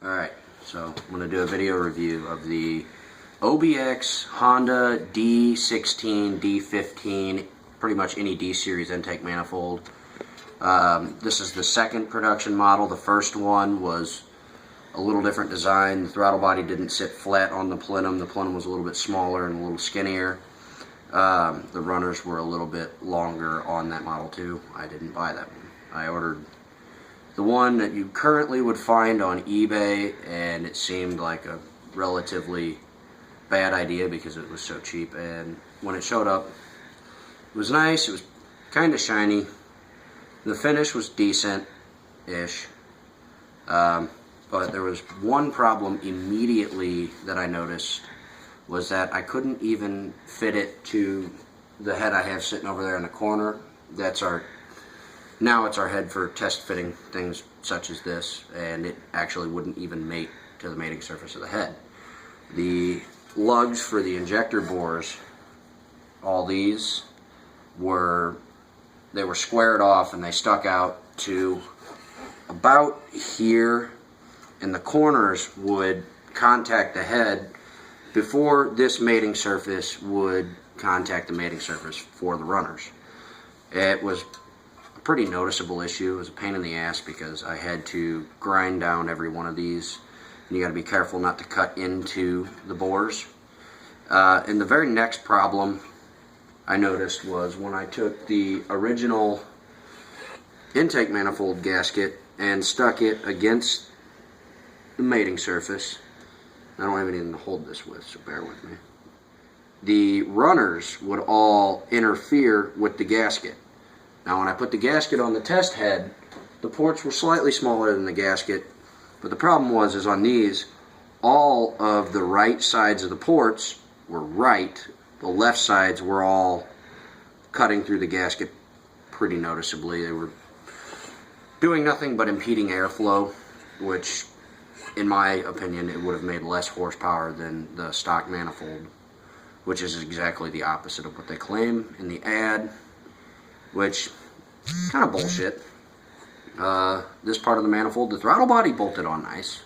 Alright, so I'm going to do a video review of the OBX Honda D16, D15, pretty much any D series intake manifold. This is the second production model. The first one was a little different design. The throttle body didn't sit flat on the plenum. The plenum was a little bit smaller and a little skinnier. The runners were a little bit longer on that model too. I didn't buy that one. I ordered the one that you currently would find on eBay, and it seemed like a relatively bad idea because it was so cheap. And when it showed up, it was nice. It was kind of shiny. The finish was decent-ish. But there was one problem immediately that I noticed, was that I couldn't even fit it to the head I have sitting over there in the corner. Now it's our head for test fitting things such as this, and it actually wouldn't even mate to the mating surface of the head. The lugs for the injector bores, all these were squared off, and they stuck out to about here, and the corners would contact the head before this mating surface would contact the mating surface for the runners. It was a pretty noticeable issue. It was a pain in the ass because I had to grind down every one of these, and you got to be careful not to cut into the bores. And the very next problem I noticed was when I took the original intake manifold gasket and stuck it against the mating surface. I don't have anything to hold this with, so bear with me. The runners would all interfere with the gasket. Now when I put the gasket on the test head, the ports were slightly smaller than the gasket, but the problem was on these, all of the right sides of the ports were right. The left sides were all cutting through the gasket pretty noticeably. They were doing nothing but impeding airflow, which in my opinion it would have made less horsepower than the stock manifold, which is exactly the opposite of what they claim in the ad, which is kind of bullshit. This part of the manifold, the throttle body bolted on nice.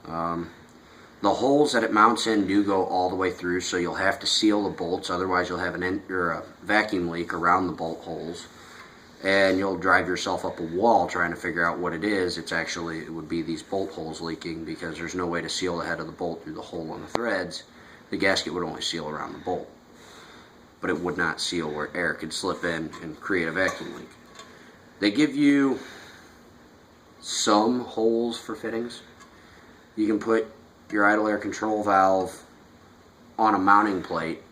The holes that it mounts in do go all the way through, so you'll have to seal the bolts, otherwise you'll have a vacuum leak around the bolt holes, and you'll drive yourself up a wall trying to figure out what it is. It would be these bolt holes leaking, because there's no way to seal the head of the bolt through the hole on the threads. The gasket would only seal around the bolt, but it would not seal where air could slip in and create a vacuum leak. They give you some holes for fittings. You can put your idle air control valve on a mounting plate.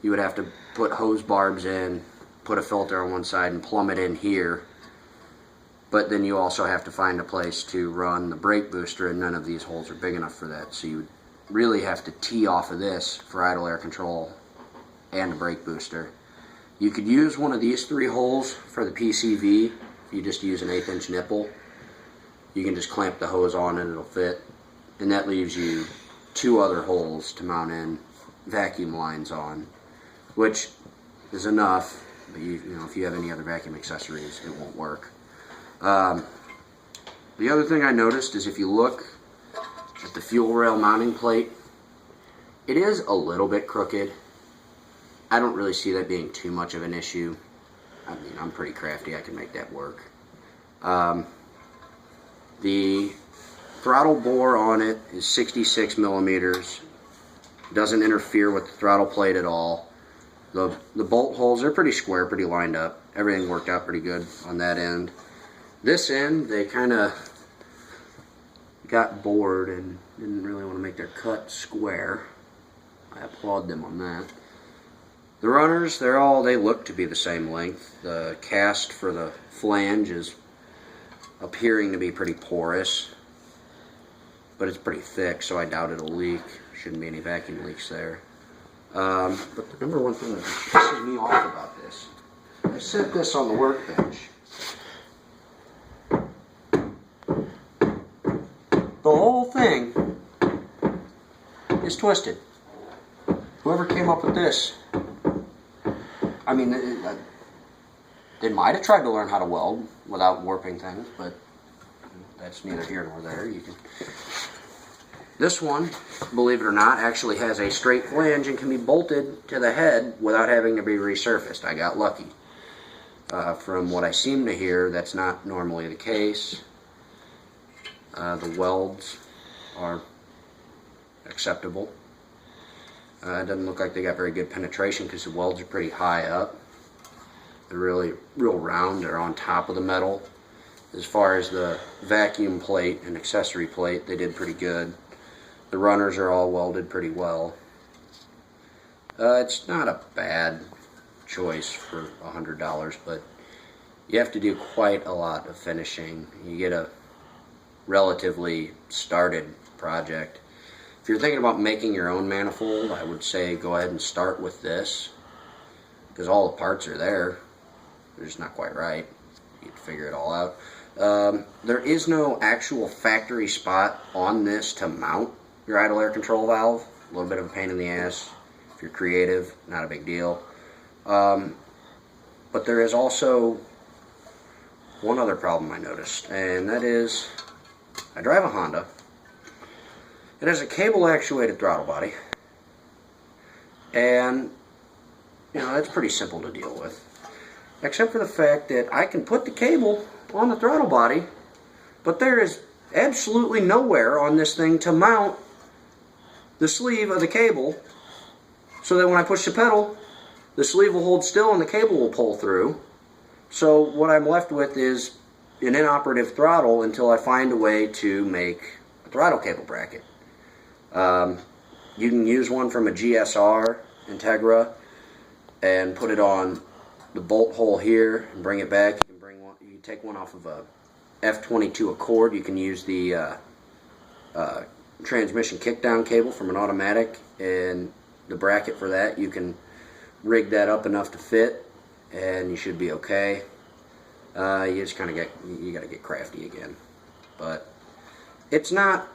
You would have to put hose barbs in, put a filter on one side, and plumb it in here. But then you also have to find a place to run the brake booster, and none of these holes are big enough for that. So you would really have to tee off of this for idle air control and the brake booster. You could use one of these 3 holes for the PCV. If you just use an 1/8 inch nipple, you can just clamp the hose on and it'll fit. And that leaves you 2 other holes to mount in vacuum lines on, which is enough. But you know, if you have any other vacuum accessories, it won't work. The other thing I noticed is if you look at the fuel rail mounting plate, it is a little bit crooked. I don't really see that being too much of an issue. I mean, I'm pretty crafty. I can make that work. The throttle bore on it is 66 millimeters. Doesn't interfere with the throttle plate at all. The bolt holes are pretty square, pretty lined up. Everything worked out pretty good on that end. This end, they kind of got bored and didn't really want to make their cut square. I applaud them on that. The runners, they look to be the same length. The cast for the flange is appearing to be pretty porous, but it's pretty thick, so I doubt it'll leak. Shouldn't be any vacuum leaks there. But the number one thing that pisses me off about this, I set this on the workbench. The whole thing is twisted. Whoever came up with this, I mean, they might have tried to learn how to weld without warping things, but that's neither here nor there. This one, believe it or not, actually has a straight flange and can be bolted to the head without having to be resurfaced. I got lucky. From what I seem to hear, that's not normally the case. The welds are acceptable. It doesn't look like they got very good penetration because the welds are pretty high up. They're really real round. They're on top of the metal. As far as the vacuum plate and accessory plate, they did pretty good. The runners are all welded pretty well. It's not a bad choice for $100, but you have to do quite a lot of finishing. You get a relatively started project. If you're thinking about making your own manifold, I would say go ahead and start with this, because all the parts are there. They're just not quite right. You have to figure it all out. There is no actual factory spot on this to mount your idle air control valve. A little bit of a pain in the ass. If you're creative, not a big deal. But there is also one other problem I noticed, and that is I drive a Honda. It has a cable actuated throttle body, and that's pretty simple to deal with, except for the fact that I can put the cable on the throttle body, but there is absolutely nowhere on this thing to mount the sleeve of the cable so that when I push the pedal, the sleeve will hold still and the cable will pull through. So what I'm left with is an inoperative throttle until I find a way to make a throttle cable bracket. You can use one from a GSR Integra and put it on the bolt hole here and bring it back. You can take one off of a F22 Accord. You can use the transmission kickdown cable from an automatic, and the bracket for that, you can rig that up enough to fit, and you should be okay. You just kind of you got to get crafty again, but it's not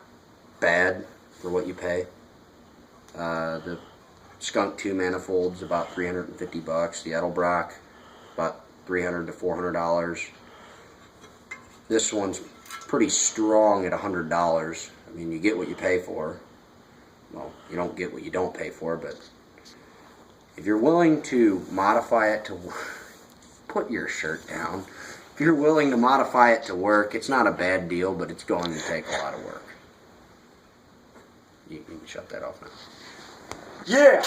bad for what you pay. The Skunk 2 manifold's about $350. The Edelbrock about $300 to $400. This one's pretty strong at $100. I mean, you get what you pay for. Well, you don't get what you don't pay for, but if you're willing to modify it to put your shirt down, if you're willing to modify it to work, it's not a bad deal, but it's going to take a lot of work. You can shut that off now. Yeah!